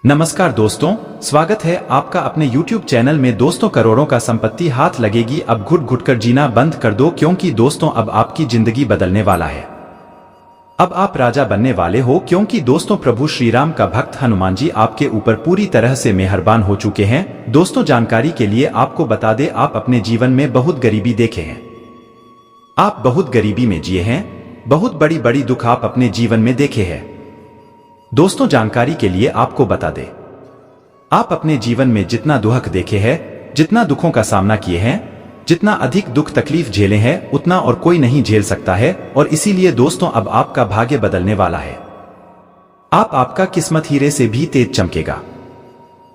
नमस्कार दोस्तों, स्वागत है आपका अपने YouTube चैनल में। दोस्तों, करोड़ों का संपत्ति हाथ लगेगी, अब घुट घुट कर जीना बंद कर दो, क्योंकि दोस्तों अब आपकी जिंदगी बदलने वाला है। अब आप राजा बनने वाले हो, क्योंकि दोस्तों प्रभु श्री राम का भक्त हनुमान जी आपके ऊपर पूरी तरह से मेहरबान हो चुके हैं। दोस्तों, जानकारी के लिए आपको बता दें, आप अपने जीवन में बहुत गरीबी देखे हैं, आप बहुत गरीबी में जिए हैं, बहुत बड़ी बड़ी दुख आप अपने जीवन में देखे हैं। दोस्तों, जानकारी के लिए आपको बता दें, आप अपने जीवन में जितना दुख देखे हैं, जितना दुखों का सामना किए हैं, जितना अधिक दुख तकलीफ झेले हैं, उतना और कोई नहीं झेल सकता है। और इसीलिए दोस्तों अब आपका भाग्य बदलने वाला है। आपका किस्मत हीरे से भी तेज चमकेगा।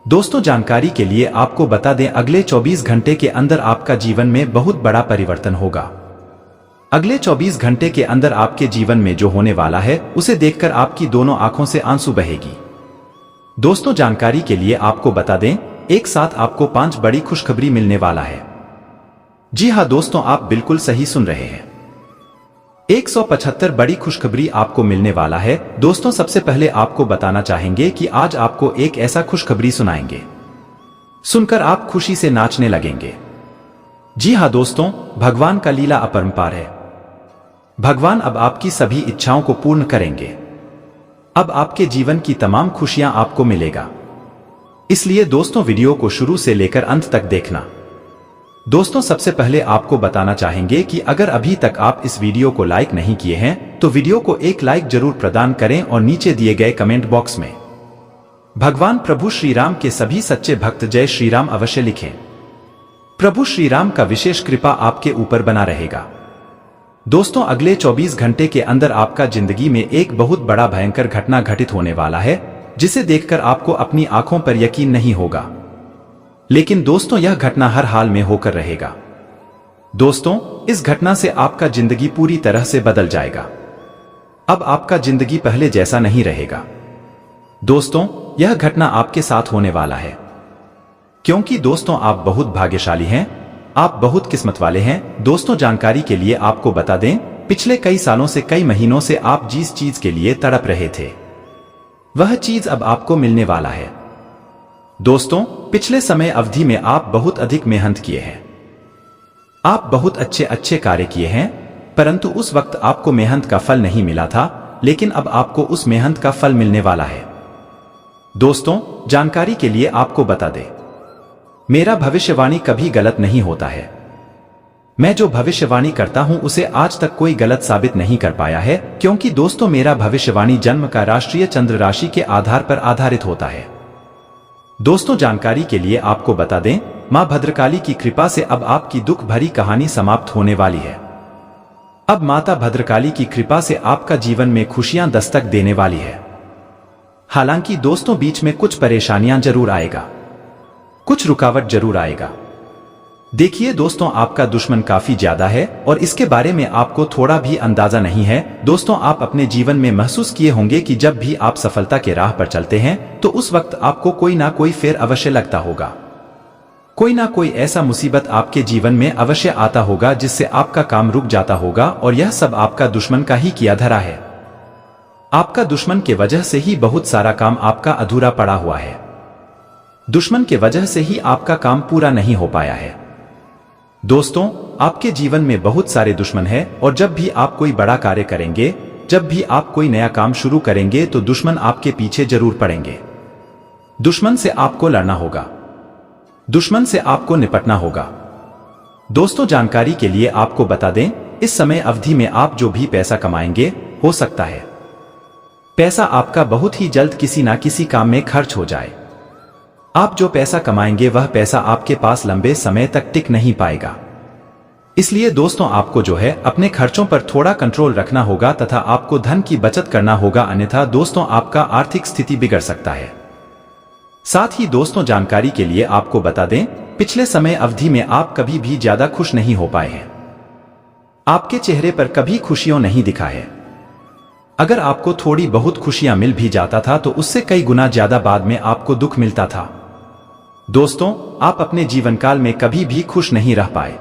दोस्तों, जानकारी के लिए आपको बता दें, अगले 24 घंटे के अंदर आपका जीवन में बहुत बड़ा परिवर्तन होगा। अगले 24 घंटे के अंदर आपके जीवन में जो होने वाला है, उसे देखकर आपकी दोनों आंखों से आंसू बहेगी। दोस्तों, जानकारी के लिए आपको बता दें, एक साथ आपको 5 बड़ी खुशखबरी मिलने वाला है। जी हां दोस्तों, आप बिल्कुल सही सुन रहे हैं, 175 बड़ी खुशखबरी आपको मिलने वाला है। दोस्तों, सबसे पहले आपको बताना चाहेंगे कि आज आपको एक ऐसा खुशखबरी सुनाएंगे, सुनकर आप खुशी से नाचने लगेंगे। जी हां दोस्तों, भगवान का लीला अपरंपार है। भगवान अब आपकी सभी इच्छाओं को पूर्ण करेंगे। अब आपके जीवन की तमाम खुशियां आपको मिलेगा। इसलिए दोस्तों, वीडियो को शुरू से लेकर अंत तक देखना। दोस्तों, सबसे पहले आपको बताना चाहेंगे कि अगर अभी तक आप इस वीडियो को लाइक नहीं किए हैं, तो वीडियो को एक लाइक जरूर प्रदान करें और नीचे दिए गए कमेंट बॉक्स में भगवान प्रभु श्री राम के सभी सच्चे भक्त जय श्री राम अवश्य लिखें। प्रभु श्री राम का विशेष कृपा आपके ऊपर बना रहेगा। दोस्तों, अगले 24 घंटे के अंदर आपका जिंदगी में एक बहुत बड़ा भयंकर घटना घटित होने वाला है, जिसे देखकर आपको अपनी आंखों पर यकीन नहीं होगा। लेकिन दोस्तों, यह घटना हर हाल में होकर रहेगा। दोस्तों, इस घटना से आपका जिंदगी पूरी तरह से बदल जाएगा। अब आपका जिंदगी पहले जैसा नहीं रहेगा। दोस्तों, यह घटना आपके साथ होने वाला है, क्योंकि दोस्तों आप बहुत भाग्यशाली हैं, आप बहुत किस्मत वाले हैं। दोस्तों, जानकारी के लिए आपको बता दें, पिछले कई सालों से, कई महीनों से आप जिस चीज के लिए तड़प रहे थे, वह चीज अब आपको मिलने वाला है। दोस्तों, पिछले समय अवधि में आप बहुत अधिक मेहनत किए हैं, आप बहुत अच्छे अच्छे कार्य किए हैं, परंतु उस वक्त आपको मेहनत का फल नहीं मिला था, लेकिन अब आपको उस मेहनत का फल मिलने वाला है। दोस्तों, जानकारी के लिए आपको बता दें, मेरा भविष्यवाणी कभी गलत नहीं होता है। मैं जो भविष्यवाणी करता हूं उसे आज तक कोई गलत साबित नहीं कर पाया है, क्योंकि दोस्तों मेरा भविष्यवाणी जन्म का राष्ट्रीय चंद्र राशि के आधार पर आधारित होता है। दोस्तों, जानकारी के लिए आपको बता दें, मां भद्रकाली की कृपा से अब आपकी दुख भरी कहानी समाप्त होने वाली है। अब माता भद्रकाली की कृपा से आपका जीवन में खुशियां दस्तक देने वाली है। हालांकि दोस्तों, बीच में कुछ परेशानियां जरूर आएगा, कुछ रुकावट जरूर आएगा। देखिए दोस्तों, आपका दुश्मन काफी ज्यादा है और इसके बारे में आपको थोड़ा भी अंदाजा नहीं है। दोस्तों, आप अपने जीवन में महसूस किए होंगे कि जब भी आप सफलता के राह पर चलते हैं, तो उस वक्त आपको कोई ना कोई फेर अवश्य लगता होगा, कोई ना कोई ऐसा मुसीबत आपके जीवन में अवश्य आता होगा जिससे आपका काम रुक जाता होगा, और यह सब आपका दुश्मन का ही किया धरा है। आपका दुश्मन के वजह से ही बहुत सारा काम आपका अधूरा पड़ा हुआ है। दुश्मन के वजह से ही आपका काम पूरा नहीं हो पाया है। दोस्तों, आपके जीवन में बहुत सारे दुश्मन हैं, और जब भी आप कोई बड़ा कार्य करेंगे, जब भी आप कोई नया काम शुरू करेंगे, तो दुश्मन आपके पीछे जरूर पड़ेंगे। दुश्मन से आपको लड़ना होगा, दुश्मन से आपको निपटना होगा। दोस्तों, जानकारी के लिए आपको बता दें, इस समय अवधि में आप जो भी पैसा कमाएंगे, हो सकता है पैसा आपका बहुत ही जल्द किसी ना किसी काम में खर्च हो जाए। आप जो पैसा कमाएंगे, वह पैसा आपके पास लंबे समय तक टिक नहीं पाएगा। इसलिए दोस्तों, आपको जो है अपने खर्चों पर थोड़ा कंट्रोल रखना होगा तथा आपको धन की बचत करना होगा, अन्यथा दोस्तों आपका आर्थिक स्थिति बिगड़ सकता है। साथ ही दोस्तों, जानकारी के लिए आपको बता दें, पिछले समय अवधि में आप कभी भी ज्यादा खुश नहीं हो पाए हैं। आपके चेहरे पर कभी खुशियों नहीं दिखा है। अगर आपको थोड़ी बहुत खुशियां मिल भी जाता था, तो उससे कई गुना ज्यादा बाद में आपको दुख मिलता था। दोस्तों, आप अपने जीवन काल में कभी भी खुश नहीं रह पाए।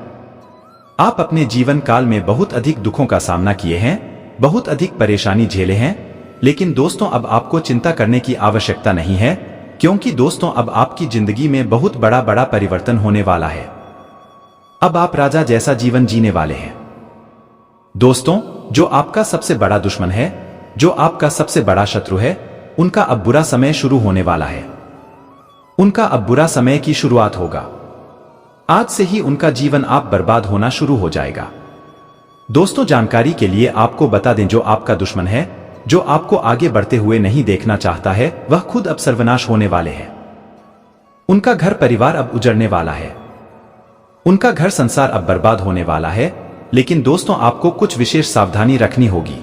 आप अपने जीवन काल में बहुत अधिक दुखों का सामना किए हैं, बहुत अधिक परेशानी झेले हैं, लेकिन दोस्तों अब आपको चिंता करने की आवश्यकता नहीं है, क्योंकि दोस्तों अब आपकी जिंदगी में बहुत बड़ा बड़ा परिवर्तन होने वाला है। अब आप राजा जैसा जीवन जीने वाले हैं। दोस्तों, जो आपका सबसे बड़ा दुश्मन है, जो आपका सबसे बड़ा शत्रु है, उनका अब बुरा समय शुरू होने वाला है। उनका अब बुरा समय की शुरुआत होगा। आज से ही उनका जीवन आप बर्बाद होना शुरू हो जाएगा। दोस्तों, जानकारी के लिए आपको बता दें, जो आपका दुश्मन है, जो आपको आगे बढ़ते हुए नहीं देखना चाहता है, वह खुद अब सर्वनाश होने वाले हैं। उनका घर परिवार अब उजड़ने वाला है। उनका घर संसार अब बर्बाद होने वाला है। लेकिन दोस्तों, आपको कुछ विशेष सावधानी रखनी होगी।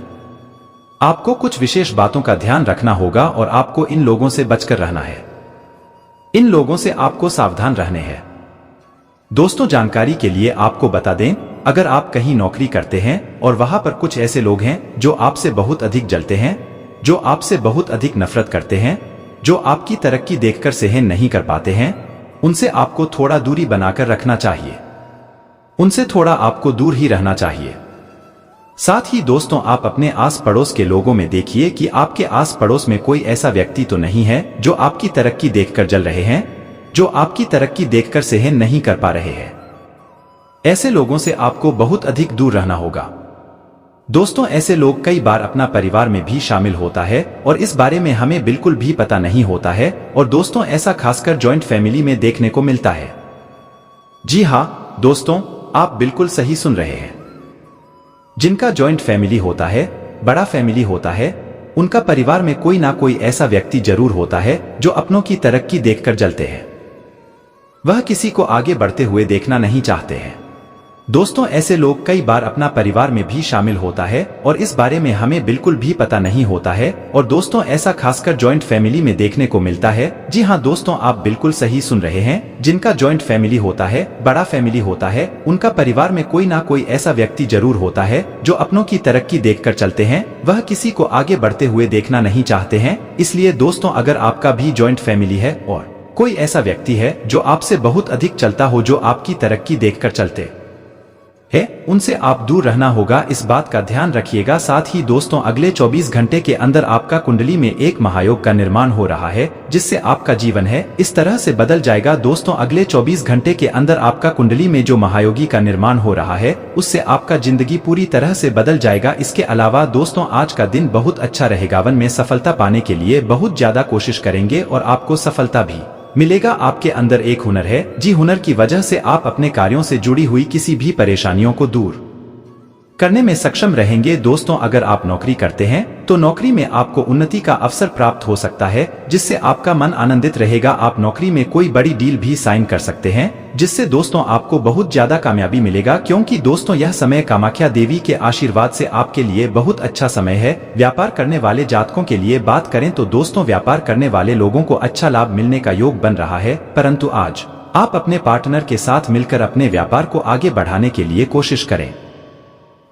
आपको कुछ विशेष बातों का ध्यान रखना होगा और आपको इन लोगों से बचकर रहना है। इन लोगों से आपको सावधान रहने हैं। दोस्तों, जानकारी के लिए आपको बता दें, अगर आप कहीं नौकरी करते हैं और वहां पर कुछ ऐसे लोग हैं जो आपसे बहुत अधिक जलते हैं, जो आपसे बहुत अधिक नफरत करते हैं, जो आपकी तरक्की देखकर सहन नहीं कर पाते हैं, उनसे आपको थोड़ा दूरी बनाकर रखना चाहिए। उनसे थोड़ा आपको दूर ही रहना चाहिए। साथ ही दोस्तों, आप अपने आस पड़ोस के लोगों में देखिए कि आपके आस पड़ोस में कोई ऐसा व्यक्ति तो नहीं है जो आपकी तरक्की देखकर जल रहे हैं, जो आपकी तरक्की देखकर सहन नहीं कर पा रहे हैं। ऐसे लोगों से आपको बहुत अधिक दूर रहना होगा। दोस्तों, ऐसे लोग कई बार अपना परिवार में भी शामिल होता है और इस बारे में हमें बिल्कुल भी पता नहीं होता है। और दोस्तों, ऐसा खासकर जॉइंट फैमिली में देखने को मिलता है। जी हाँ दोस्तों, आप बिल्कुल सही सुन रहे हैं। जिनका जॉइंट फैमिली होता है, बड़ा फैमिली होता है, उनका परिवार में कोई ना कोई ऐसा व्यक्ति जरूर होता है जो अपनों की तरक्की देखकर जलते हैं। वह किसी को आगे बढ़ते हुए देखना नहीं चाहते हैं। दोस्तों, ऐसे लोग कई बार अपना परिवार में भी शामिल होता है और इस बारे में हमें बिल्कुल भी पता नहीं होता है। और दोस्तों, ऐसा खासकर जॉइंट फैमिली में देखने को मिलता है। जी हाँ दोस्तों, आप बिल्कुल सही सुन रहे हैं। जिनका जॉइंट फैमिली होता है, बड़ा फैमिली होता है, उनका परिवार में कोई ना कोई ऐसा व्यक्ति जरूर होता है जो अपनों की तरक्की देखकर चलते हैं। वह किसी को आगे बढ़ते हुए देखना नहीं चाहते हैं। इसलिए दोस्तों, अगर आपका भी जॉइंट फैमिली है और कोई ऐसा व्यक्ति है जो आपसे बहुत अधिक चलता हो, जो आपकी तरक्की देखकर चलते है, उनसे आप दूर रहना होगा। इस बात का ध्यान रखिएगा। साथ ही दोस्तों, अगले 24 घंटे के अंदर आपका कुंडली में एक महायोग का निर्माण हो रहा है, जिससे आपका जीवन है इस तरह से बदल जाएगा। दोस्तों, अगले 24 घंटे के अंदर आपका कुंडली में जो महायोगी का निर्माण हो रहा है, उससे आपका जिंदगी पूरी तरह से बदल जाएगा। इसके अलावा दोस्तों, आज का दिन बहुत अच्छा रहेगा। वन में सफलता पाने के लिए बहुत ज्यादा कोशिश करेंगे और आपको सफलता भी मिलेगा। आपके अंदर एक हुनर है, जी हुनर की वजह से आप अपने कार्यों से जुड़ी हुई किसी भी परेशानियों को दूर करने में सक्षम रहेंगे। दोस्तों, अगर आप नौकरी करते हैं तो नौकरी में आपको उन्नति का अवसर प्राप्त हो सकता है, जिससे आपका मन आनंदित रहेगा। आप नौकरी में कोई बड़ी डील भी साइन कर सकते हैं, जिससे दोस्तों आपको बहुत ज्यादा कामयाबी मिलेगा। क्योंकि दोस्तों, यह समय कामाख्या देवी के आशीर्वाद से आपके लिए बहुत अच्छा समय है। व्यापार करने वाले जातकों के लिए बात करें तो दोस्तों, व्यापार करने वाले लोगों को अच्छा लाभ मिलने का योग बन रहा है। परंतु आज आप अपने पार्टनर के साथ मिलकर अपने व्यापार को आगे बढ़ाने के लिए कोशिश करें,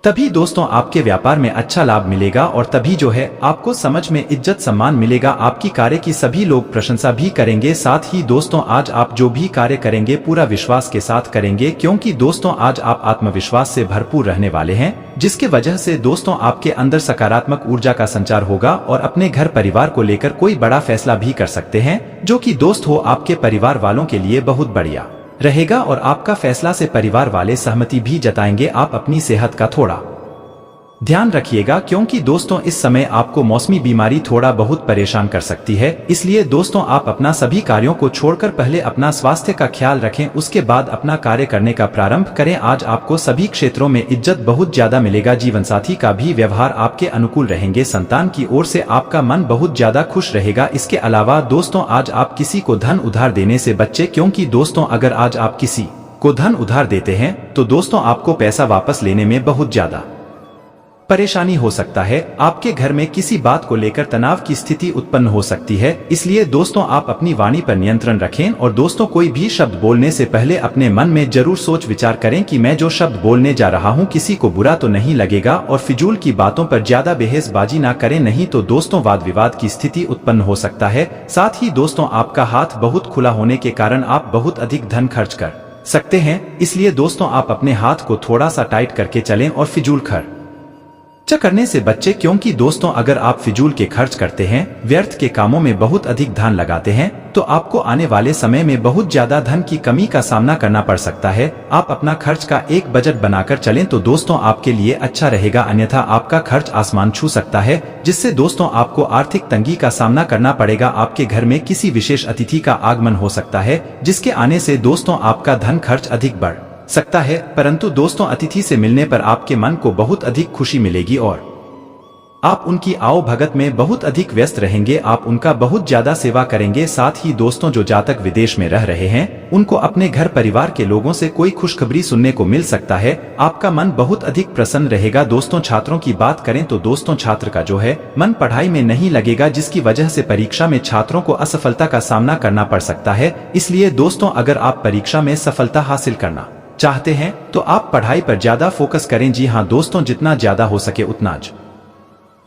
तभी दोस्तों आपके व्यापार में अच्छा लाभ मिलेगा और तभी जो है आपको समझ में इज्जत सम्मान मिलेगा। आपकी कार्य की सभी लोग प्रशंसा भी करेंगे। साथ ही दोस्तों, आज आप जो भी कार्य करेंगे पूरा विश्वास के साथ करेंगे, क्योंकि दोस्तों आज आप आत्मविश्वास से भरपूर रहने वाले हैं, जिसके वजह से दोस्तों आपके अंदर सकारात्मक ऊर्जा का संचार होगा और अपने घर परिवार को लेकर कोई बड़ा फैसला भी कर सकते हैं, जो कि दोस्त हो आपके परिवार वालों के लिए बहुत बढ़िया रहेगा। और आपका फैसला से परिवार वाले सहमति भी जताएंगे। आप अपनी सेहत का थोड़ा ध्यान रखिएगा, क्योंकि दोस्तों इस समय आपको मौसमी बीमारी थोड़ा बहुत परेशान कर सकती है। इसलिए दोस्तों, आप अपना सभी कार्यों को छोड़कर पहले अपना स्वास्थ्य का ख्याल रखें, उसके बाद अपना कार्य करने का प्रारंभ करें। आज आपको सभी क्षेत्रों में इज्जत बहुत ज्यादा मिलेगा। जीवन साथी का भी व्यवहार आपके अनुकूल रहेंगे। संतान की ओर से आपका मन बहुत ज्यादा खुश रहेगा। इसके अलावा दोस्तों, आज आप किसी को धन उधार देने से बच्चे, क्योंकि दोस्तों अगर आज आप किसी को धन उधार देते हैं तो दोस्तों आपको पैसा वापस लेने में बहुत ज्यादा परेशानी हो सकता है। आपके घर में किसी बात को लेकर तनाव की स्थिति उत्पन्न हो सकती है। इसलिए दोस्तों आप अपनी वाणी पर नियंत्रण रखें और दोस्तों कोई भी शब्द बोलने से पहले अपने मन में जरूर सोच विचार करें कि मैं जो शब्द बोलने जा रहा हूं किसी को बुरा तो नहीं लगेगा, और फिजूल की बातों पर ज्यादा बहसबाजी ना करें, नहीं तो दोस्तों वाद विवाद की स्थिति उत्पन्न हो सकता है। साथ ही दोस्तों आपका हाथ बहुत खुला होने के कारण आप बहुत अधिक धन खर्च कर सकते हैं। इसलिए दोस्तों आप अपने हाथ को थोड़ा सा टाइट करके चलें और फिजूल करने से बच्चे, क्योंकि दोस्तों अगर आप फिजूल के खर्च करते हैं, व्यर्थ के कामों में बहुत अधिक ध्यान लगाते हैं, तो आपको आने वाले समय में बहुत ज्यादा धन की कमी का सामना करना पड़ सकता है। आप अपना खर्च का एक बजट बनाकर चलें तो दोस्तों आपके लिए अच्छा रहेगा, अन्यथा आपका खर्च आसमान छू सकता है, जिससे दोस्तों आपको आर्थिक तंगी का सामना करना पड़ेगा। आपके घर में किसी विशेष अतिथि का आगमन हो सकता है, जिसके आने से दोस्तों आपका धन खर्च अधिक बढ़ सकता है, परंतु दोस्तों अतिथि से मिलने पर आपके मन को बहुत अधिक खुशी मिलेगी और आप उनकी आओ भगत में बहुत अधिक व्यस्त रहेंगे। आप उनका बहुत ज्यादा सेवा करेंगे। साथ ही दोस्तों जो जातक विदेश में रह रहे हैं, उनको अपने घर परिवार के लोगों से कोई खुशखबरी सुनने को मिल सकता है। आपका मन बहुत अधिक प्रसन्न रहेगा। दोस्तों छात्रों की बात करें तो दोस्तों छात्र का जो है मन पढ़ाई में नहीं लगेगा, जिसकी वजह से परीक्षा में छात्रों को असफलता का सामना करना पड़ सकता है। इसलिए दोस्तों अगर आप परीक्षा में सफलता हासिल करना चाहते हैं तो आप पढ़ाई पर ज्यादा फोकस करें। जी हाँ दोस्तों, जितना ज्यादा हो सके उतना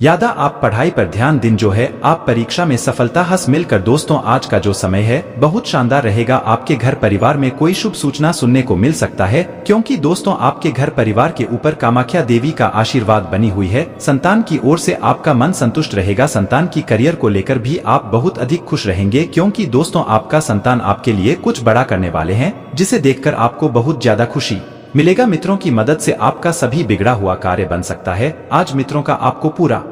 ज्यादा आप पढ़ाई पर ध्यान दें, जो है आप परीक्षा में सफलता हासिल मिलकर। दोस्तों आज का जो समय है बहुत शानदार रहेगा। आपके घर परिवार में कोई शुभ सूचना सुनने को मिल सकता है, क्योंकि दोस्तों आपके घर परिवार के ऊपर कामाख्या देवी का आशीर्वाद बनी हुई है। संतान की ओर से आपका मन संतुष्ट रहेगा। संतान की करियर को लेकर भी आप बहुत अधिक खुश रहेंगे, क्योंकि दोस्तों आपका संतान आपके लिए कुछ बड़ा करने वाले हैं, जिसे देखकर आपको बहुत ज्यादा खुशी मिलेगा। मित्रों की मदद से आपका सभी बिगड़ा हुआ कार्य बन सकता है। आज मित्रों का आपको पूरा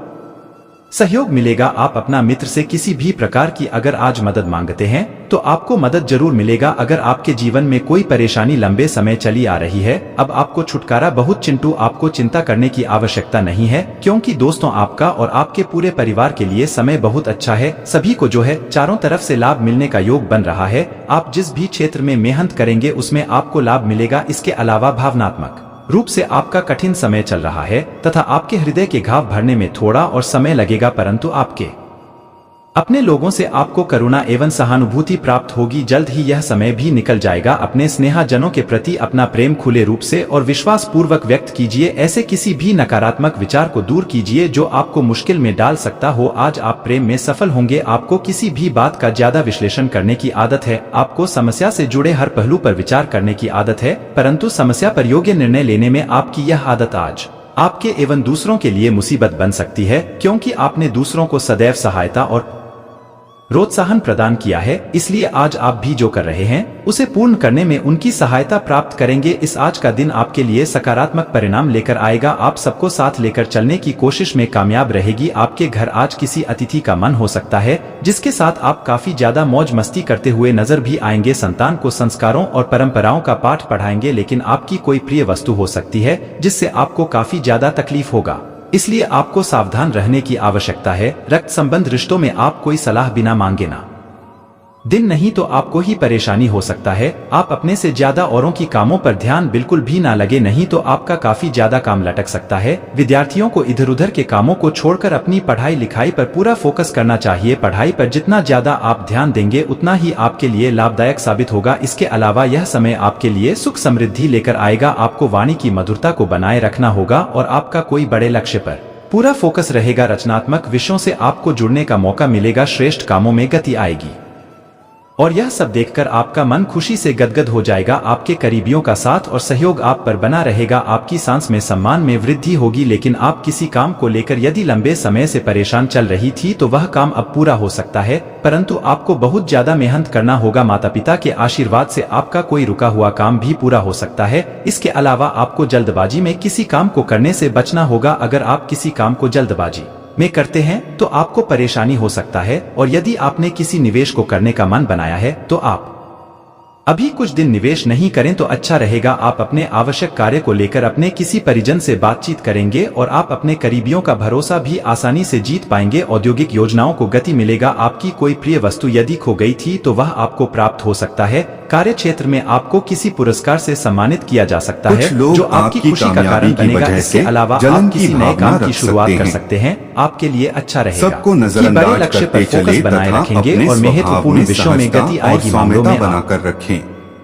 सहयोग मिलेगा। आप अपना मित्र से किसी भी प्रकार की अगर आज मदद मांगते हैं तो आपको मदद जरूर मिलेगा। अगर आपके जीवन में कोई परेशानी लंबे समय चली आ रही है, अब आपको छुटकारा बहुत चिंटू, आपको चिंता करने की आवश्यकता नहीं है, क्योंकि दोस्तों आपका और आपके पूरे परिवार के लिए समय बहुत अच्छा है। सभी को जो है चारों तरफ से लाभ मिलने का योग बन रहा है। आप जिस भी क्षेत्र में मेहनत करेंगे उसमें आपको लाभ मिलेगा। इसके अलावा भावनात्मक रूप से आपका कठिन समय चल रहा है तथा आपके हृदय के घाव भरने में थोड़ा और समय लगेगा, परंतु आपके अपने लोगों से आपको करुणा एवं सहानुभूति प्राप्त होगी। जल्द ही यह समय भी निकल जाएगा। अपने स्नेहजनों के प्रति अपना प्रेम खुले रूप से और विश्वास पूर्वक व्यक्त कीजिए। ऐसे किसी भी नकारात्मक विचार को दूर कीजिए जो आपको मुश्किल में डाल सकता हो। आज आप प्रेम में सफल होंगे। आपको किसी भी बात का ज्यादा विश्लेषण करने की आदत है। आपको समस्या से जुड़े हर पहलू पर विचार करने की आदत है, परंतु समस्या पर योग्य निर्णय लेने में आपकी यह आदत आज आपके एवं दूसरों के लिए मुसीबत बन सकती है, क्योंकि आपने दूसरों को सदैव सहायता और प्रोत्साहन प्रदान किया है। इसलिए आज आप भी जो कर रहे हैं उसे पूर्ण करने में उनकी सहायता प्राप्त करेंगे। इस आज का दिन आपके लिए सकारात्मक परिणाम लेकर आएगा। आप सबको साथ लेकर चलने की कोशिश में कामयाब रहेगी। आपके घर आज किसी अतिथि का मन हो सकता है, जिसके साथ आप काफी ज्यादा मौज मस्ती करते हुए नजर भी आएंगे। संतान को संस्कारों और परंपराओं का पाठ पढ़ाएंगे, लेकिन आपकी कोई प्रिय वस्तु हो सकती है जिससे आपको काफी ज्यादा तकलीफ होगा, इसलिए आपको सावधान रहने की आवश्यकता है। रक्त संबंध रिश्तों में आप कोई सलाह बिना मांगे ना दिन नहीं तो आपको ही परेशानी हो सकता है। आप अपने से ज्यादा औरों की कामों पर ध्यान बिल्कुल भी ना लगे, नहीं तो आपका काफी ज्यादा काम लटक सकता है। विद्यार्थियों को इधर उधर के कामों को छोड़कर अपनी पढ़ाई लिखाई पर पूरा फोकस करना चाहिए। पढ़ाई पर जितना ज्यादा आप ध्यान देंगे उतना ही आपके लिए लाभदायक साबित होगा। इसके अलावा यह समय आपके लिए सुख समृद्धि लेकर आएगा। आपको वाणी की मधुरता को बनाए रखना होगा और आपका कोई बड़े लक्ष्य पर पूरा फोकस रहेगा। रचनात्मक विषयों से आपको जुड़ने का मौका मिलेगा। श्रेष्ठ कामों में गति आएगी और यह सब देखकर आपका मन खुशी से गदगद हो जाएगा। आपके करीबियों का साथ और सहयोग आप पर बना रहेगा। आपकी सांस में सम्मान में वृद्धि होगी। लेकिन आप किसी काम को लेकर यदि लंबे समय से परेशान चल रही थी तो वह काम अब पूरा हो सकता है, परंतु आपको बहुत ज्यादा मेहनत करना होगा। माता पिता के आशीर्वाद से आपका कोई रुका हुआ काम भी पूरा हो सकता है। इसके अलावा आपको जल्दबाजी में किसी काम को करने से बचना होगा। अगर आप किसी काम को जल्दबाजी में करते हैं तो आपको परेशानी हो सकता है, और यदि आपने किसी निवेश को करने का मन बनाया है तो आप अभी कुछ दिन निवेश नहीं करें तो अच्छा रहेगा। आप अपने आवश्यक कार्य को लेकर अपने किसी परिजन से बातचीत करेंगे और आप अपने करीबियों का भरोसा भी आसानी से जीत पाएंगे। औद्योगिक योजनाओं को गति मिलेगा। आपकी कोई प्रिय वस्तु यदि खो गई थी तो वह आपको प्राप्त हो सकता है। कार्य क्षेत्र में आपको किसी पुरस्कार से सम्मानित किया जा सकता है जो आपकी खुशी का कारण बनेगा। इसके अलावा आप किसी नए काम की शुरुआत कर सकते हैं, आपके लिए अच्छा रहेगा। सबको कि नजरअंदाज बड़े लक्ष्य पर करते फोकस चले बनाए तथा रखेंगे अपने और महत्वपूर्ण स्वभाव में विषयों में सहजता गति और आएगी। मामलों सौम्यता में आप बनाकर रखें।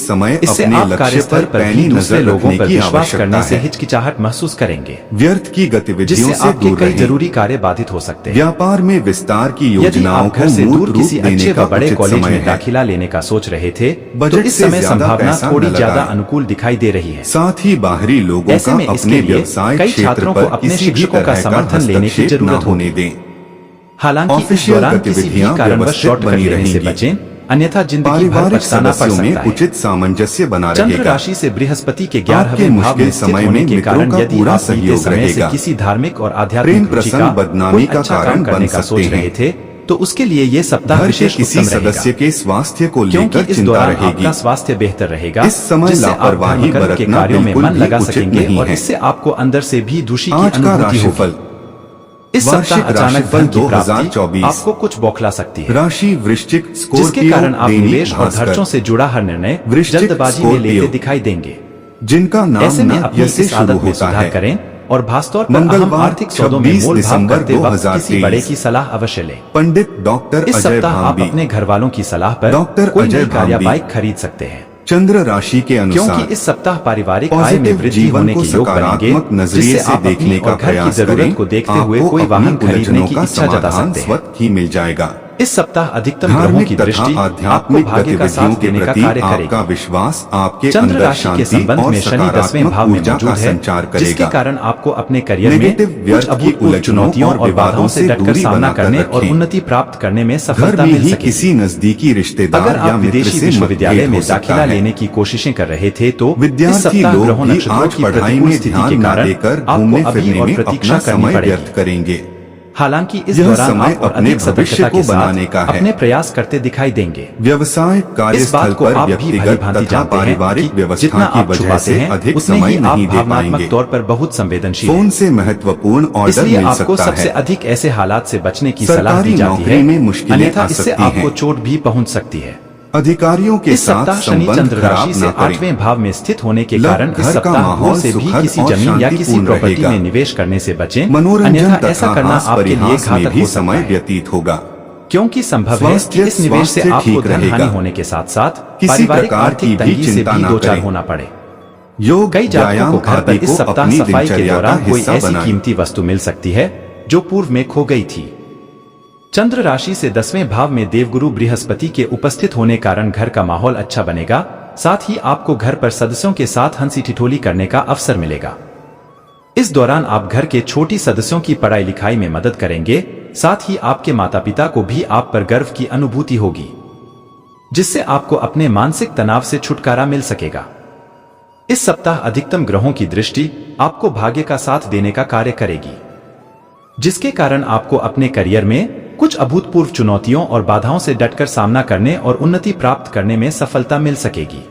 इस समय इससे अपने आप लक्ष्य कार्यस्थल पर पर भी पैनी दूसरे नजर लोगों रखने पर की विश्वास आवश्यकता करने से है। हिचकिचाहट महसूस करेंगे, व्यर्थ की गतिविधियों जिससे से आपके दूर कई रहें। जरूरी कार्य बाधित हो सकते हैं। व्यापार में विस्तार की यदि योजनाओं आप घर को से मूर्त दूर रूप किसी देने अच्छे का व बड़े उचित कॉलेज समय में है। दाखिला लेने का सोच रहे थे, तो बजट इस से समय ज्यादा संभावना पैसा थोड़ी न ज्यादा लगाएं। अनुकूल दिखाई दे रही है। साथ ही बाहरी लोगों ऐसे का में इसके अपने लिए व्यवसाय कई क्षेत्र छात्रों को पर अपने किसी भी शिक्षकों का तरह का समर्थन लेने की हस्तक्षेप न जरूरत होने होगी। दें। हालांकि इस ऑफिशियल दौरान किसी भी गतिविधियां कारणवश व्यवस्थित शॉर्टकट बनी लेने से रहेंगी। बचें, अन्यथा जिंदगी भर पारिवारिक पछताना पड़ सदस्यों सकता में है। उचित सामंजस्य बना चंद्र रहेगा। राशि से बृहस्पति के आपके 11वें भाव में मुश्किल स्थित समय होने में के मित्रों कारण का यदि पूरा आप बीते सहयोग समय से रहेगा। किसी धार्मिक और प्रेम आध्यात्मिक रुचि प्रसंग का बदनामी कोई का अच्छा कारण काम करने बन का सोच सकते रहे हैं। थे, तो उसके लिए ये सप्ताह घर के विशेष किसी उत्तम रहेगा, सदस्य के स्वास्थ्य को क्योंकि लेकर इस चिंता दौरान रहेगी। आपका स्वास्थ्य बेहतर रहेगा, इस समय जिससे आप लापरवाही धर्म कर्म के बरतना कार्यों में बिल्कुल मन भी लगा उचित सकेंगे नहीं और है। इससे आपको अंदर से भी खुशी की आज का अनुभूति राशिफल। होगी। इस सप्ताह वार्षिक अचानक राशिफल धन की प्राप्ति 2024 आपको कुछ बौखला सकती है, राशि वृश्चिक, जिसके स्कॉर्पियो, कारण आप दैनिक निवेश और भास्कर। खर्चों से जुड़ा हर निर्णय वृश्चिक, जल्दबाजी में लेते स्कॉर्पियो, दिखाई देंगे। जिनका नाम ऐसे में न अपनी से इस शुरू आदत में होता सुधार है। करें और खासतौर पर अहम मंगलवार आर्थिक सौदों में 26 मोल भाव दिसंबर करते वक्त किसी 2023 बड़े की सलाह अवश्य लें। पंडित डॉक्टर इस अजय सप्ताह आप भांबी, अपने घर वालों की सलाह पर डॉक्टर कोई अजय नई कार या भांबी, बाइक खरीद सकते हैं, चंद्र राशि के अनुसार क्योंकि इस सप्ताह पारिवारिक आय में पॉजिटिव वृद्धि जीवन होने को के योग बनेंगे, सकारात्मक नजरिए जिससे से आप देखने अपनी का और घर की प्रयास जरूरत करें। को देखते हुए आपको कोई अपनी वाहन खरीदने उलझनों की का इच्छा जता समाधान सकते हैं। स्वतः ही मिल जाएगा। इस सप्ताह अधिकतम ग्रहों धार्मिक की तथा दृष्टि आपको आध्यात्मिक भाग्य का गतिविधियों साथ के देने का प्रति कार्य आपका करेगी। विश्वास आपके चंद्र अंदर राशि के शांति संबंध और में शनि 10वें सकारात्मक भाव में ऊर्जा मौजूद का है, संचार जिसके करेगा। कारण आपको अपने करियर में नेगेटिव कुछ व्यर्थ की अभूतपूर्व उलझनों चुनौतियों और और बाधाओं विवादों से से डटकर दूरी सामना बनाकर करने और रखें। उन्नति प्राप्त करने में घर सफलता में मिल ही सकेगी। किसी नजदीकी रिश्तेदार अगर या आप मित्र विदेशी से विश्वविद्यालय मतभेद में हो सकता दाखिला है। लेने की कोशिशें कर रहे थे तो इस विद्यार्थी सप्ताह लोग ग्रहों भी नक्षत्रों आज की पढ़ाई प्रतिकूल में स्थिति ध्यान के न कारण देकर आपको घूमने अभी फिरने और में प्रतीक्षा अपना करनी समय पड़ेगी। व्यर्थ करेंगे। हालांकि इस यह दौरान समय आप और अपने अधिक भविष्य सतर्कता को के साथ बनाने का है। अपने प्रयास करते दिखाई देंगे। व्यवसाय इस कार्यस्थल बात को पर आप भी व्यक्तिगत भलीभांति तथा जानते हैं पारिवारिक कि व्यवस्था जितना की आप वजह छुपाते से हैं अधिक उतने समय ही आप नहीं दे भावनात्मक पाएंगे। तौर पर बहुत संवेदनशील फोन हैं। से महत्वपूर्ण ऑर्डर इसलिए मिल आपको सकता सबसे है। अधिक ऐसे हालात से बचने की सलाह सरकारी दी जाती नौकरी है, में मुश्किलें अन्यथा आ इससे सकती आपको हैं। चोट भी पहुंच सकती है। अधिकारियों के इस साथ सप्ताह शनि संबंध चंद्र खराब राशि से न करें। 8वें भाव में स्थित होने के लग कारण घर इस का सप्ताह माहौल भूल से भी सुखद किसी और जमीन या किसी शांतिपूर्ण प्रॉपर्टी रहेगा। में निवेश करने से बचें, मनोरंजन अन्यथा तथा ऐसा करना हास आपके लिए परिहास में घातक भी हो सकता समय है, व्यतीत होगा। क्योंकि संभव है स्वास्थ्य कि इस निवेश से स्वास्थ्य आपको ठीक धन हानि रहेगा। होने के साथ साथ किसी पारिवारिक प्रकार आर्थिक की भी तंगी से चिंता भी न दो चार करें। होना पड़े। योग कई जातकों व्यायाम को घर पर आदि इस को सप्ताह अपनी सफाई के दिनचर्या का दौरान कोई हिस्सा ऐसी बनाएं। कीमती वस्तु मिल सकती है जो पूर्व में खो गई थी। चंद्र राशि से 10वें भाव में देवगुरु बृहस्पति के उपस्थित होने कारण घर का माहौल अच्छा बनेगा, साथ ही आपको घर पर सदस्यों के साथ हंसी ठिठोली करने का अवसर मिलेगा। इस दौरान आप घर के छोटी सदस्यों की पढ़ाई लिखाई में मदद करेंगे, साथ ही आपके माता पिता को भी आप पर गर्व की अनुभूति होगी, जिससे आपको अपने मानसिक तनाव से छुटकारा मिल सकेगा। इस सप्ताह अधिकतम ग्रहों की दृष्टि आपको भाग्य का साथ देने का कार्य करेगी, जिसके कारण आपको अपने करियर में कुछ अभूतपूर्व चुनौतियों और बाधाओं से डटकर सामना करने और उन्नति प्राप्त करने में सफलता मिल सकेगी।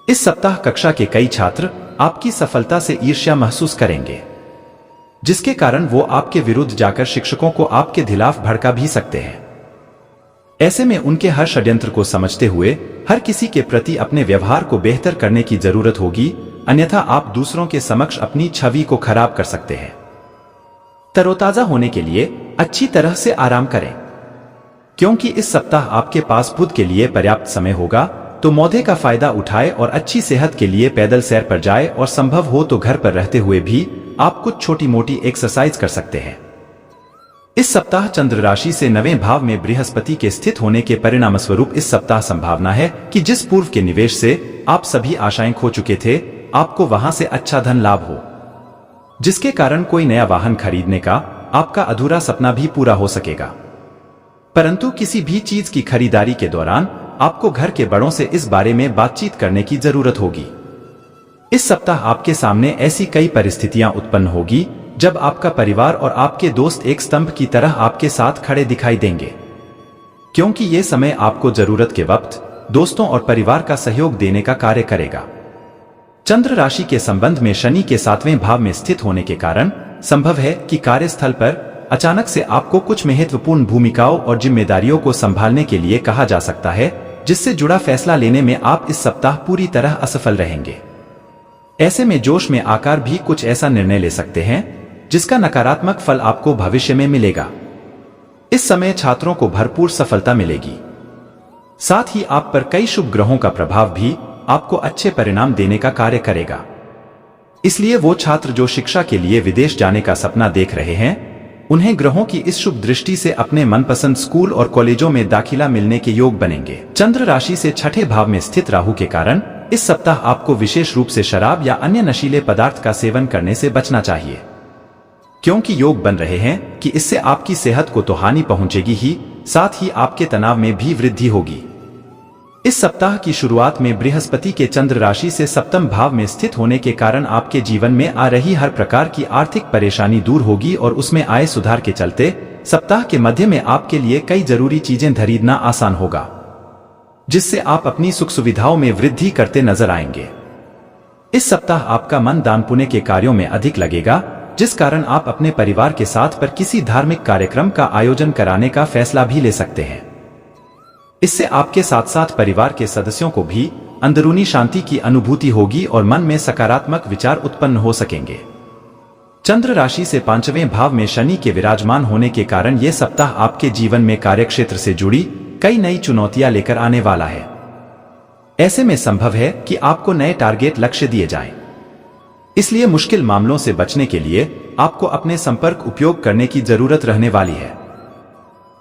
इस सप्ताह कक्षा के कई छात्र आपकी सफलता से ईर्ष्या महसूस करेंगे, जिसके कारण वो आपके विरुद्ध जाकर शिक्षकों को आपके खिलाफ भड़का भी सकते हैं। ऐसे में उनके हर षड्यंत्र को समझते हुए हर किसी के प्रति अपने व्यवहार को बेहतर करने की जरूरत होगी, अन्यथा आप दूसरों के समक्ष अपनी छवि को खराब कर सकते हैं। तरोताजा होने के लिए अच्छी तरह से आराम करें, क्योंकि इस सप्ताह आपके पास खुद के लिए पर्याप्त समय होगा, तो मौके का फायदा उठाए और अच्छी सेहत के लिए पैदल सैर पर जाए और संभव हो तो घर पर रहते हुए भी आप कुछ छोटी मोटी एक्सरसाइज कर सकते हैं। इस सप्ताह चंद्र राशि से 9वें भाव में बृहस्पति के स्थित होने के परिणामस्वरूप इस सप्ताह संभावना है कि जिस पूर्व के निवेश से आप सभी आशाएं खो चुके थे, आपको वहां से अच्छा धन लाभ हो, जिसके कारण कोई नया वाहन खरीदने का आपका अधूरा सपना भी पूरा हो सकेगा। परंतु किसी भी चीज की खरीदारी के दौरान आपको घर के बड़ों से इस बारे में बातचीत करने की जरूरत होगी। इस सप्ताह आपके सामने ऐसी कई परिस्थितियां उत्पन्न होगी जब आपका परिवार और आपके दोस्त एक स्तंभ की तरह आपके साथ खड़े दिखाई देंगे, क्योंकि ये समय आपको जरूरत के वक्त दोस्तों और परिवार का सहयोग देने का कार्य करेगा। चंद्र राशि के संबंध में शनि के 7वें भाव में स्थित होने के कारण संभव है कि कार्यस्थल पर अचानक से आपको कुछ महत्वपूर्ण भूमिकाओं और जिम्मेदारियों को संभालने के लिए कहा जा सकता है, जिससे जुड़ा फैसला लेने में आप इस सप्ताह पूरी तरह असफल रहेंगे। ऐसे में जोश में आकर भी कुछ ऐसा निर्णय ले सकते हैं जिसका नकारात्मक फल आपको भविष्य में मिलेगा। इस समय छात्रों को भरपूर सफलता मिलेगी, साथ ही आप पर कई शुभ ग्रहों का प्रभाव भी आपको अच्छे परिणाम देने का कार्य करेगा। इसलिए वो छात्र जो शिक्षा के लिए विदेश जाने का सपना देख रहे हैं, उन्हें ग्रहों की इस शुभ दृष्टि से अपने मनपसंद स्कूल और कॉलेजों में दाखिला मिलने के योग बनेंगे। चंद्र राशि से 6ठे भाव में स्थित राहु के कारण इस सप्ताह आपको विशेष रूप से शराब या अन्य नशीले पदार्थ का सेवन करने से बचना चाहिए, क्योंकि योग बन रहे हैं कि इससे आपकी सेहत को तो हानि पहुंचेगी ही, साथ ही आपके तनाव में भी वृद्धि होगी। इस सप्ताह की शुरुआत में बृहस्पति के चंद्र राशि से 7वें भाव में स्थित होने के कारण आपके जीवन में आ रही हर प्रकार की आर्थिक परेशानी दूर होगी और उसमें आए सुधार के चलते सप्ताह के मध्य में आपके लिए कई जरूरी चीजें खरीदना आसान होगा, जिससे आप अपनी सुख सुविधाओं में वृद्धि करते नजर आएंगे। इस सप्ताह आपका मन दान पुण्य के कार्यों में अधिक लगेगा, जिस कारण आप अपने परिवार के साथ पर किसी धार्मिक कार्यक्रम का आयोजन कराने का फैसला भी ले सकते हैं। इससे आपके साथ साथ परिवार के सदस्यों को भी अंदरूनी शांति की अनुभूति होगी और मन में सकारात्मक विचार उत्पन्न हो सकेंगे। चंद्र राशि से 5वें भाव में शनि के विराजमान होने के कारण यह सप्ताह आपके जीवन में कार्यक्षेत्र से जुड़ी कई नई चुनौतियां लेकर आने वाला है। ऐसे में संभव है कि आपको नए टारगेट लक्ष्य दिए जाएं। इसलिए मुश्किल मामलों से बचने के लिए आपको अपने संपर्क उपयोग करने की जरूरत रहने वाली है।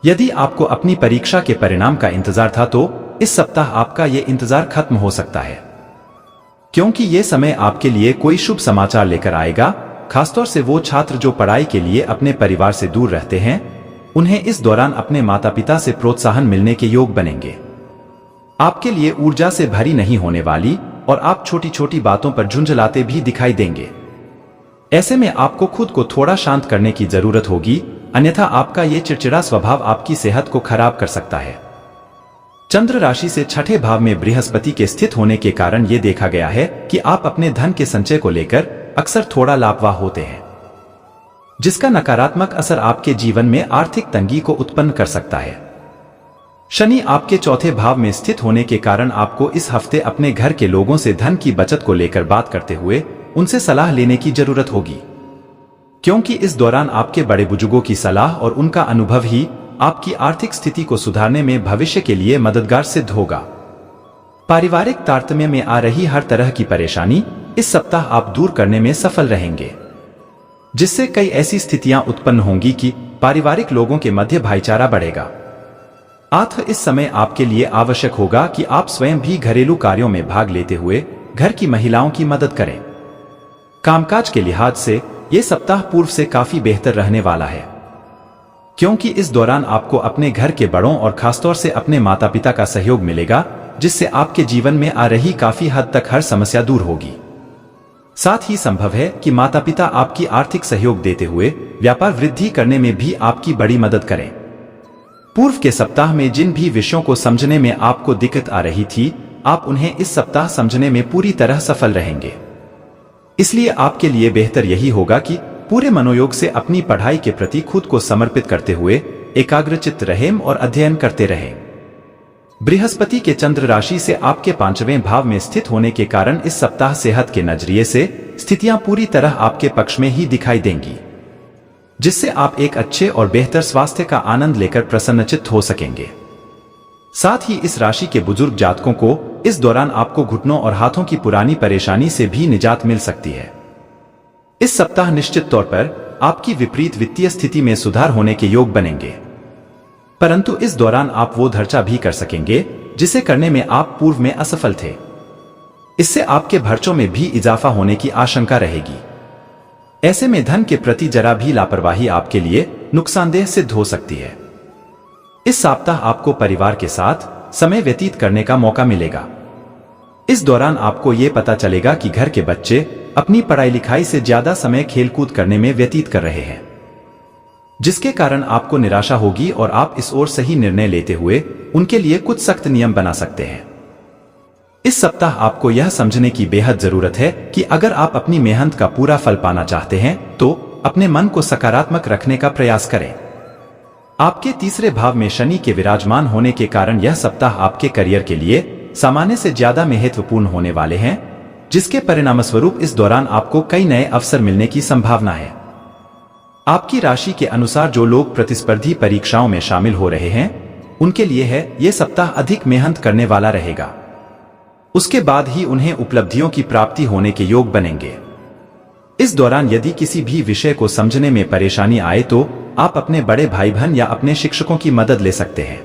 यदि आपको अपनी परीक्षा के परिणाम का इंतजार था तो इस सप्ताह आपका यह इंतजार खत्म हो सकता है, क्योंकि यह समय आपके लिए कोई शुभ समाचार लेकर आएगा। खासतौर से वो छात्र जो पढ़ाई के लिए अपने परिवार से दूर रहते हैं, उन्हें इस दौरान अपने माता पिता से प्रोत्साहन मिलने के योग बनेंगे। आपके लिए ऊर्जा से भरी नहीं होने वाली और आप छोटी छोटी बातों पर झुंझलाते भी दिखाई देंगे। ऐसे में आपको खुद को थोड़ा शांत करने की जरूरत होगी, अन्यथा आपका ये चिड़चिड़ा स्वभाव आपकी सेहत को खराब कर सकता है। चंद्र राशि से 6ठे भाव में बृहस्पति के स्थित होने के कारण यह देखा गया है कि आप अपने धन के संचय को लेकर अक्सर थोड़ा लापरवाह होते हैं, जिसका नकारात्मक असर आपके जीवन में आर्थिक तंगी को उत्पन्न कर सकता है। शनि आपके 4थे भाव में स्थित होने के कारण आपको इस हफ्ते अपने घर के लोगों से धन की बचत को लेकर बात करते हुए उनसे सलाह लेने की जरूरत होगी, क्योंकि इस दौरान आपके बड़े बुजुर्गों की सलाह और उनका अनुभव ही आपकी आर्थिक स्थिति को सुधारने में भविष्य के लिए मददगार सिद्ध होगा। पारिवारिक तारतम्य में आ रही हर तरह की परेशानी इस सप्ताह आप दूर करने में सफल रहेंगे, जिससे कई ऐसी स्थितियां उत्पन्न होंगी कि पारिवारिक लोगों के मध्य भाईचारा बढ़ेगा। इस समय आपके लिए आवश्यक होगा कि आप स्वयं भी घरेलू कार्यों में भाग लेते हुए घर की महिलाओं की मदद करें। कामकाज के लिहाज से यह सप्ताह पूर्व से काफी बेहतर रहने वाला है, क्योंकि इस दौरान आपको अपने घर के बड़ों और खासतौर से अपने माता पिता का सहयोग मिलेगा, जिससे आपके जीवन में आ रही काफी हद तक हर समस्या दूर होगी। साथ ही संभव है कि माता पिता आपकी आर्थिक सहयोग देते हुए व्यापार वृद्धि करने में भी आपकी बड़ी मदद करें। पूर्व के सप्ताह में जिन भी विषयों को समझने में आपको दिक्कत आ रही थी, आप उन्हें इस सप्ताह समझने में पूरी तरह सफल रहेंगे। इसलिए आपके लिए बेहतर यही होगा कि पूरे मनोयोग से अपनी पढ़ाई के प्रति खुद को समर्पित करते हुए एकाग्रचित्त रहें और अध्ययन करते रहें। बृहस्पति के चंद्र राशि से आपके 5वें भाव में स्थित होने के कारण इस सप्ताह सेहत के नजरिए से स्थितियां पूरी तरह आपके पक्ष में ही दिखाई देंगी, जिससे आप एक अच्छे और बेहतर स्वास्थ्य का आनंद लेकर प्रसन्नचित्त हो सकेंगे। साथ ही इस राशि के बुजुर्ग जातकों को इस दौरान आपको घुटनों और हाथों की पुरानी परेशानी से भी निजात मिल सकती है। इस सप्ताह निश्चित तौर पर आपकी विपरीत वित्तीय स्थिति में सुधार होने के योग बनेंगे, परंतु इस दौरान आप वो खर्चा भी कर सकेंगे जिसे करने में आप पूर्व में असफल थे। इससे आपके खर्चों में भी इजाफा होने की आशंका रहेगी। ऐसे में धन के प्रति जरा भी लापरवाही आपके लिए नुकसानदेह सिद्ध हो सकती है। इस सप्ताह आपको परिवार के साथ समय व्यतीत करने का मौका मिलेगा। इस दौरान आपको ये पता चलेगा कि घर के बच्चे अपनी पढ़ाई लिखाई से ज्यादा समय खेलकूद करने में व्यतीत कर रहे हैं, जिसके कारण आपको निराशा होगी और आप इस ओर सही निर्णय लेते हुए उनके लिए कुछ सख्त नियम बना सकते हैं। इस सप्ताह आपको यह समझने की बेहद जरूरत है कि अगर आप अपनी मेहनत का पूरा फल पाना चाहते हैं तो अपने मन को सकारात्मक रखने का प्रयास करें। आपके 3रे भाव में शनि के विराजमान होने के कारण यह सप्ताह आपके करियर के लिए सामान्य से ज्यादा महत्वपूर्ण होने वाले हैं, जिसके परिणामस्वरूप इस दौरान आपको कई नए अवसर मिलने की संभावना है। आपकी राशि के अनुसार जो लोग प्रतिस्पर्धी परीक्षाओं में शामिल हो रहे हैं, उनके लिए है यह सप्ताह अधिक मेहनत करने वाला रहेगा। उसके बाद ही उन्हें उपलब्धियों की प्राप्ति होने के योग बनेंगे। इस दौरान यदि किसी भी विषय को समझने में परेशानी आए तो आप अपने बड़े भाई बहन या अपने शिक्षकों की मदद ले सकते हैं।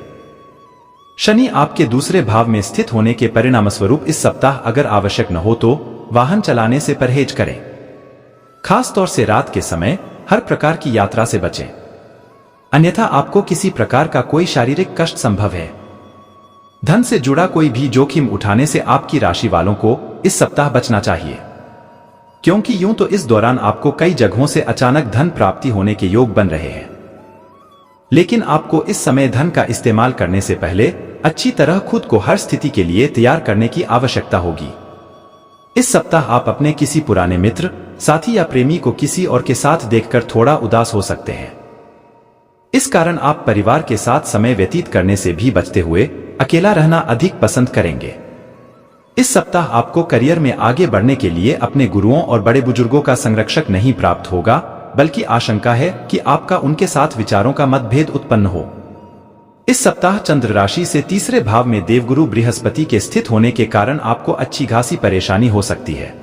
शनि आपके 2रे भाव में स्थित होने के परिणामस्वरूप इस सप्ताह अगर आवश्यक न हो तो वाहन चलाने से परहेज करें। खास तौर से रात के समय हर प्रकार की यात्रा से बचें, अन्यथा आपको किसी प्रकार का कोई शारीरिक कष्ट संभव है। धन से जुड़ा कोई भी जोखिम उठाने से आपकी राशि वालों को इस सप्ताह बचना चाहिए, क्योंकि यूं तो इस दौरान आपको कई जगहों से अचानक धन प्राप्ति होने के योग बन रहे हैं, लेकिन आपको इस समय धन का इस्तेमाल करने से पहले अच्छी तरह खुद को हर स्थिति के लिए तैयार करने की आवश्यकता होगी। इस सप्ताह आप अपने किसी पुराने मित्र, साथी या प्रेमी को किसी और के साथ देखकर थोड़ा उदास हो सकते हैं। इस कारण आप परिवार के साथ समय व्यतीत करने से भी बचते हुए अकेला रहना अधिक पसंद करेंगे। इस सप्ताह आपको करियर में आगे बढ़ने के लिए अपने गुरुओं और बड़े बुजुर्गों का संरक्षक नहीं प्राप्त होगा, बल्कि आशंका है कि आपका उनके साथ विचारों का मतभेद उत्पन्न हो। इस सप्ताह चंद्र राशि से तीसरे भाव में देवगुरु बृहस्पति के स्थित होने के कारण आपको अच्छी खासी परेशानी हो सकती है।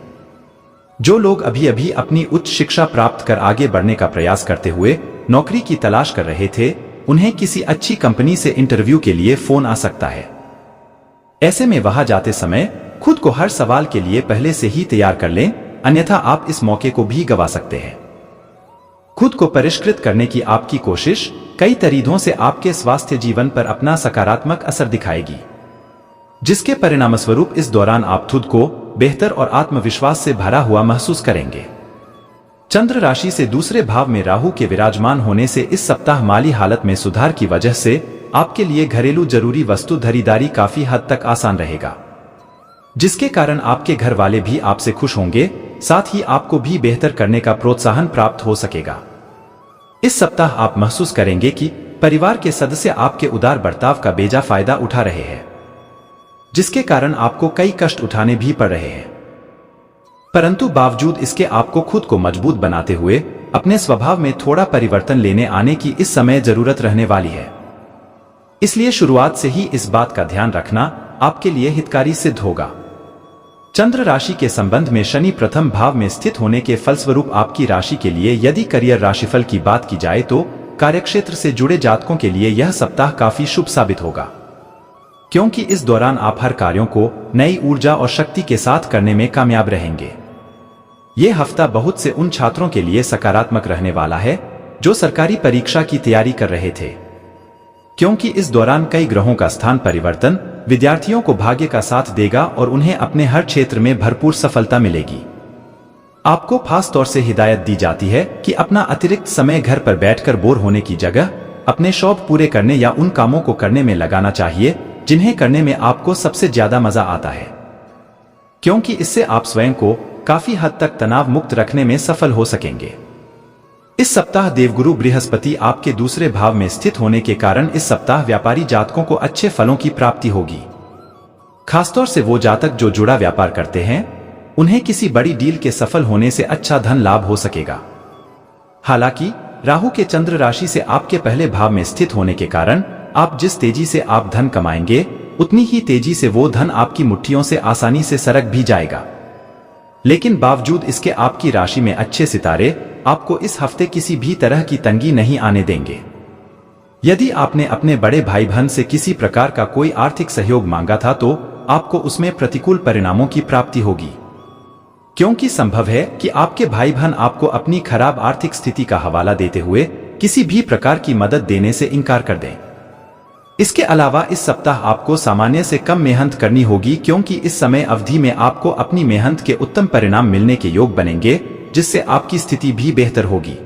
जो लोग अभी अभी अपनी उच्च शिक्षा प्राप्त कर आगे बढ़ने का प्रयास करते हुए नौकरी की तलाश कर रहे थे, उन्हें किसी अच्छी कंपनी से इंटरव्यू के लिए फोन आ सकता है। ऐसे में वहां जाते समय खुद को हर सवाल के लिए पहले से ही तैयार कर लें, अन्यथा आप इस मौके को भी गंवा सकते हैं। खुद को परिष्कृत करने की आपकी कोशिश कई तरीकों से आपके स्वास्थ्य जीवन पर अपना सकारात्मक असर दिखाएगी, जिसके परिणामस्वरूप इस दौरान आप खुद को बेहतर और आत्मविश्वास से भरा हुआ महसूस करेंगे। चंद्र राशि से दूसरे भाव में राहु के विराजमान होने से इस सप्ताह माली हालत में सुधार की वजह से आपके लिए घरेलू जरूरी वस्तु खरीदारी काफी हद तक आसान रहेगा, जिसके कारण आपके घर वाले भी आपसे खुश होंगे, साथ ही आपको भी बेहतर करने का प्रोत्साहन प्राप्त हो सकेगा। इस सप्ताह आप महसूस करेंगे कि परिवार के सदस्य आपके उदार बर्ताव का बेजा फायदा उठा रहे हैं, जिसके कारण आपको कई कष्ट उठाने भी पड़ रहे हैं। परंतु बावजूद इसके आपको खुद को मजबूत बनाते हुए अपने स्वभाव में थोड़ा परिवर्तन लेने आने की इस समय जरूरत रहने वाली है। इसलिए शुरुआत से ही इस बात का ध्यान रखना आपके लिए हितकारी सिद्ध होगा। चंद्र राशि के संबंध में शनि प्रथम भाव में स्थित होने के फलस्वरूप आपकी राशि के लिए यदि करियर राशिफल की बात की जाए तो कार्यक्षेत्र से जुड़े जातकों के लिए यह सप्ताह काफी शुभ साबित होगा, क्योंकि इस दौरान आप हर कार्यों को नई ऊर्जा और शक्ति के साथ करने में कामयाब रहेंगे। ये हफ्ता बहुत से उन छात्रों के लिए सकारात्मक रहने वाला है जो सरकारी परीक्षा की तैयारी कर रहे थे, क्योंकि इस दौरान कई ग्रहों का स्थान परिवर्तन विद्यार्थियों को भाग्य का साथ देगा और उन्हें अपने हर क्षेत्र में भरपूर सफलता मिलेगी। आपको खास तौर से हिदायत दी जाती है कि अपना अतिरिक्त समय घर पर बैठकर बोर होने की जगह अपने शौक पूरे करने या उन कामों को करने में लगाना चाहिए जिन्हें करने में आपको सबसे ज्यादा मजा आता है, क्योंकि इससे आप स्वयं को काफी हद तक तनाव मुक्त रखने में सफल हो सकेंगे। इस सप्ताह देवगुरु बृहस्पति आपके दूसरे भाव में स्थित होने के कारण इस सप्ताह व्यापारी जातकों को अच्छे फलों की प्राप्ति होगी। खासतौर से वो जातक जो जुड़ा व्यापार करते हैं, उन्हें किसी बड़ी डील के सफल होने से अच्छा धन लाभ हो सकेगा। हालांकि राहु के चंद्र राशि से आपके पहले भाव में स्थित होने के कारण आप जिस तेजी से आप धन कमाएंगे, उतनी ही तेजी से वो धन आपकी मुट्ठियों से आसानी से सरक भी जाएगा। लेकिन बावजूद इसके आपकी राशि में अच्छे सितारे आपको इस हफ्ते किसी भी तरह की तंगी नहीं आने देंगे। यदि आपने अपने बड़े भाई बहन से किसी प्रकार का कोई आर्थिक सहयोग मांगा था तो आपको उसमें प्रतिकूल परिणामों की प्राप्ति होगी, क्योंकि संभव है कि आपके भाई बहन आपको अपनी खराब आर्थिक स्थिति का हवाला देते हुए किसी भी प्रकार की मदद देने से इनकार कर दें। इसके अलावा इस सप्ताह आपको सामान्य से कम मेहनत करनी होगी, क्योंकि इस समय अवधि में आपको अपनी मेहनत के उत्तम परिणाम मिलने के योग बनेंगे, जिससे आपकी स्थिति भी बेहतर होगी।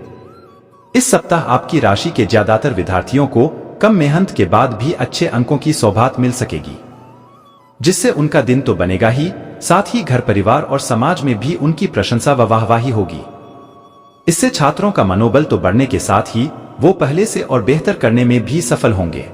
इस सप्ताह आपकी राशि के ज्यादातर विद्यार्थियों को कम मेहनत के बाद भी अच्छे अंकों की सौगात मिल सकेगी, जिससे उनका दिन तो बनेगा ही, साथ ही घर परिवार और समाज में भी उनकी प्रशंसा व वाहवाही होगी। इससे छात्रों का मनोबल तो बढ़ने के साथ ही वो पहले से और बेहतर करने में भी सफल होंगे।